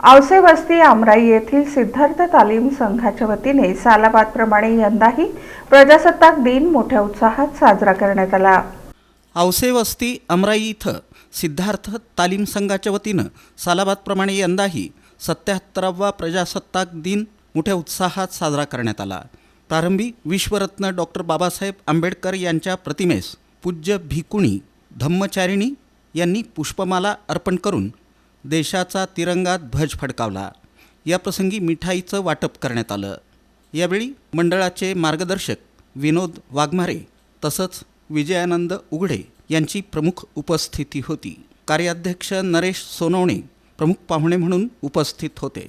औसे वस्ती आमराई येथील सिद्धार्थ तालीम संघाच्या वतीने सालाबादप्रमाणे यंदाही प्रजासत्ताक दिन मोठ्या उत्साहात साजरा करण्यात आला। औसे वस्ती अमराई इथं सिद्धार्थ तालीम संघाच्या वतीनं सालाबादप्रमाणे यंदाही 77वा प्रजासत्ताक दिन मोठ्या उत्साहात साजरा करण्यात आला। प्रारंभी विश्वरत्न डॉक्टर बाबासाहेब आंबेडकर यांच्या प्रतिमेस पूज्य भिकुणी धम्मचारिणी यांनी पुष्पमाला अर्पण करून देशाचा तिरंगा ध्वज फडकावला। याप्रसंगी मिठाईचं वाटप करण्यात आलं। यावेळी मंडळाचे मार्गदर्शक विनोद वाघमारे तसंच विजयानंद उघडे यांची प्रमुख उपस्थिती होती। कार्याध्यक्ष नरेश सोनवणे प्रमुख पाहुणे म्हणून उपस्थित होते।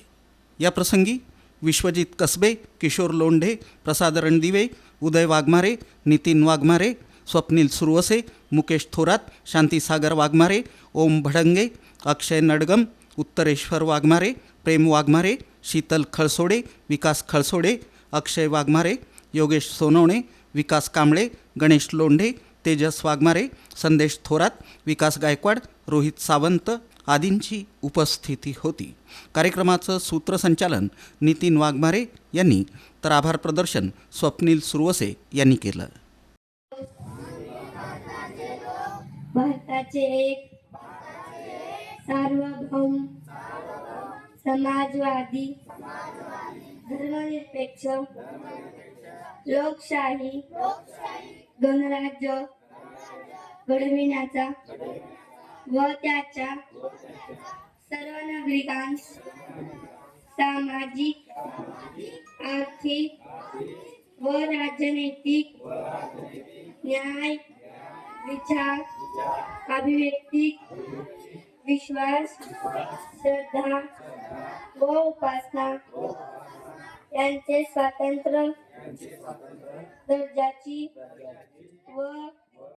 याप्रसंगी विश्वजित कसबे, किशोर लोंढे, प्रसाद रणदिवे, उदय वाघमारे, नितीन वाघमारे, स्वप्नील सुरवसे, मुकेश थोरात, शांतीसागर वाघमारे, ओम भडंगे, अक्षय नडगम, उत्तरेश्वर वाघमारे, प्रेम वाघमारे, शीतल खळसोडे, विकास खळसोडे, अक्षय वाघमारे, योगेश सोनवणे, विकास कांबळे, गणेश लोंढे, तेजस वाघमारे, संदेश थोरात, विकास गायकवाड, रोहित सावंत आदींची उपस्थिती होती। कार्यक्रमाचं सूत्रसंचालन नितीन वाघमारे यांनी तर आभार प्रदर्शन स्वप्नील सुरवसे यांनी केलं। भारताचे एक सार्वभौम समाजवादी धर्मनिरपेक्ष लोकशाही गणराज्य घडविण्याचा व त्याच्या सर्व नागरिकांस सामाजिक, आर्थिक व राजनैतिक न्याय, विचार, अभिव्यक्ती, विश्वास, श्रद्धा व उपासना यांचे स्वातंत्र्य, दर्जाची व